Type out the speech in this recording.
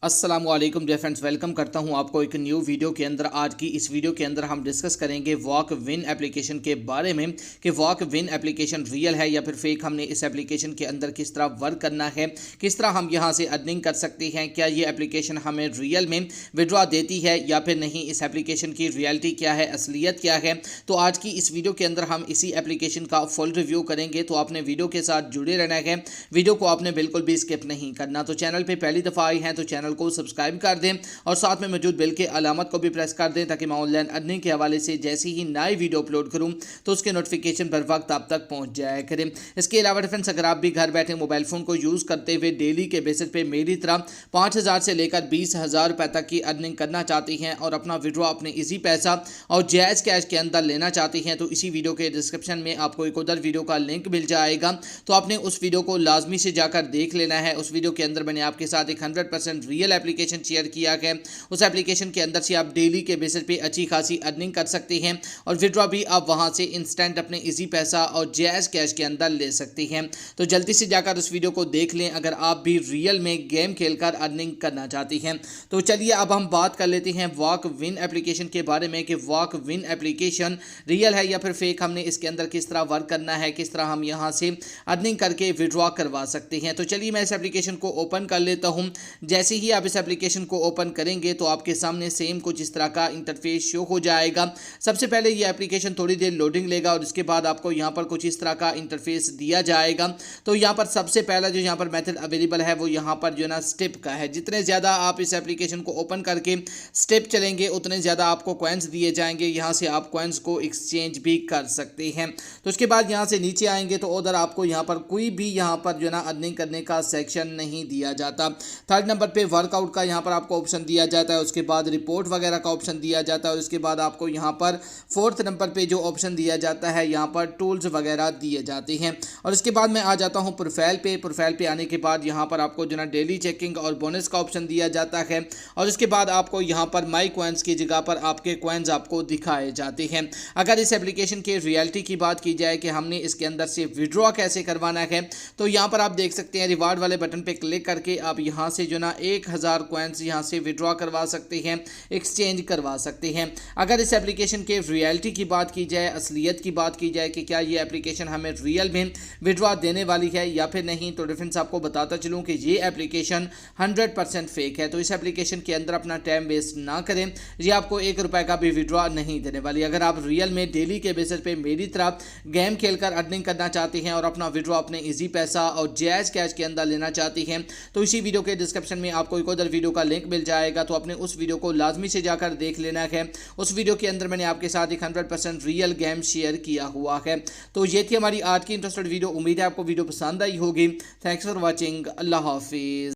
अस्सलामुअलैकुम dear friends, welcome करता हूं आपको एक न्यू वीडियो के अंदर। आज की इस वीडियो के अंदर हम डिस्कस करेंगे वॉक विन एप्लीकेशन के बारे में कि वॉक विन एप्लीकेशन रियल है या फिर फेक। हमने इस एप्लीकेशन के अंदर किस तरह वर्क करना है, किस तरह हम यहां से अर्निंग कर सकते हैं, क्या ये एप्लीकेशन हमें रियल में विड्रॉ देती है या फिर नहीं, इस एप्लीकेशन की रियलिटी क्या है, असलियत क्या है। तो आज की इस वीडियो के अंदर हम इसी एप्लीकेशन का फुल रिव्यू करेंगे। तो आपने वीडियो के साथ जुड़े रहना है, वीडियो को आपने बिल्कुल भी स्किप नहीं करना। तो चैनल पर पहली दफ़ा आए हैं तो चैनल को सब्सक्राइब कर दें और साथ में मौजूद बेल के अलामत को भी प्रेस कर दें ताकि मैं ऑनलाइन अर्निंग के हवाले से जैसे ही नई वीडियो अपलोड करूं तो उसके नोटिफिकेशन बर वक्त आप तक पहुंच जाया करें। इसके अलावा फ्रेंड्स, अगर आप भी घर बैठे मोबाइल फ़ोन को यूज़ करते हुए डेली के बेसिस पे मेरी तरह 5,000 से लेकर 20,000 रुपये तक की अर्निंग करना चाहती हैं और अपना विड्रॉ अपने इजी पैसा और जायज़ कैश के अंदर लेना चाहती हैं तो इसी वीडियो के डिस्क्रिप्शन में आपको एक उधर वीडियो का लिंक मिल जाएगा। तो आपने उस वीडियो को लाजमी से जाकर देख लेना है। उस वीडियो के अंदर मैंने आपके साथ एक 100% रियल एप्लीकेशन शेयर किया है। उस एप्लीकेशन के अंदर से आप डेली के बेसिस पे अच्छी खासी अर्निंग कर सकते हैं और विड्रॉ भी आप वहां से इंस्टेंट अपने इजी पैसा और जायज़ कैश के अंदर ले सकते हैं। तो जल्दी से जाकर उस वीडियो को देख लें अगर आप भी रियल में गेम खेलकर अर्निंग करना चाहती हैं। तो चलिए अब हम बात कर लेते हैं वॉक विन एप्लीकेशन के बारे में कि वॉक विन एप्लीकेशन रियल है या फिर फेक। हमने इसके अंदर किस तरह वर्क करना है, किस तरह हम यहां से अर्निंग करके विड्रॉ करवा सकते हैं। तो चलिए मैं इस एप्लीकेशन को ओपन कर लेता हूं। जैसे ही आप इस एप्लीकेशन को ओपन करेंगे तो आपके सामने सेम कुछ इस तरह का इंटरफेस शो हो जाएगा। सबसे पहले ये एप्लीकेशन थोड़ी देर लोडिंग लेगा और इसके बाद आपको यहाँ पर कुछ इस तरह का इंटरफेस दिया जाएगा। तो यहाँ पर सबसे पहला जो यहाँ पर मेथड अवेलेबल है वो यहाँ पर जो ना स्टेप का है। जितने ज़्यादा आप इस एप्लीकेशन को ओपन करके स्टेप चलेंगे उतने ज़्यादा आपको कॉइन्स दिए जाएंगे। यहाँ से आप कॉइन्स को एक्सचेंज भी कर सकते हैं। तो उसके बाद यहाँ से नीचे आएंगे तो उधर आपको यहाँ पर कोई भी यहाँ पर जो ना अर्निंग करने का सेक्शन नहीं दिया जाता। थर्ड नंबर पे वर्कआउट का यहाँ पर आपको ऑप्शन दिया जाता है, उसके बाद रिपोर्ट वगैरह का ऑप्शन दिया जाता है और उसके बाद आपको यहाँ पर फोर्थ नंबर पे जो ऑप्शन दिया जाता है यहाँ पर टूल्स वगैरह दिए जाते हैं। और इसके बाद मैं आ जाता हूँ प्रोफाइल पे। प्रोफाइल पे आने के बाद यहाँ पर आपको जो ना डेली चेकिंग और बोनस का ऑप्शन दिया जाता है और उसके बाद आपको यहाँ पर माई कॉइन्स की जगह पर आपके कॉइन्स आपको दिखाए जाते हैं। अगर इस एप्लीकेशन की रियलिटी की बात की जाए कि हमने इसके अंदर से विड्रॉ कैसे करवाना है तो यहाँ पर आप देख सकते हैं रिवार्ड वाले बटन पे क्लिक करके आप यहाँ से जो ना 1,000 कॉइन्स यहाँ से विड्रॉ करवा सकते हैं, एक्सचेंज करवा सकते हैं। अगर इस एप्लीकेशन के रियलिटी की बात की जाए, असलियत की बात की जाए कि क्या ये एप्लीकेशन हमें रियल में विड्रॉ देने वाली है या फिर नहीं, तो डिफरेंस आपको बताता चलूँ कि ये एप्लीकेशन 100% फेक है। तो इस एप्लीकेशन के अंदर अपना टाइम वेस्ट ना करें, ये आपको 1 रुपये का भी विड्रॉ नहीं देने वाली। अगर आप रियल में डेली के बेसिस पे मेरी तरह गेम खेलकर अर्निंग करना चाहते हैं और अपना विड्रॉ अपने इजी पैसा और जायज़ कैश के अंदर लेना चाहती हैं तो इसी वीडियो के डिस्क्रिप्शन में आपको एक उधर वीडियो का लिंक मिल जाएगा। तो अपने उस वीडियो को लाजमी से जाकर देख लेना है। उस वीडियो के अंदर मैंने आपके साथ एक 100% रियल गेम शेयर किया हुआ है। तो ये थी हमारी आज की इंटरेस्टेड वीडियो। उम्मीद है आपको वीडियो पसंद आई होगी। Thanks for watching. अल्लाह हाफिज़।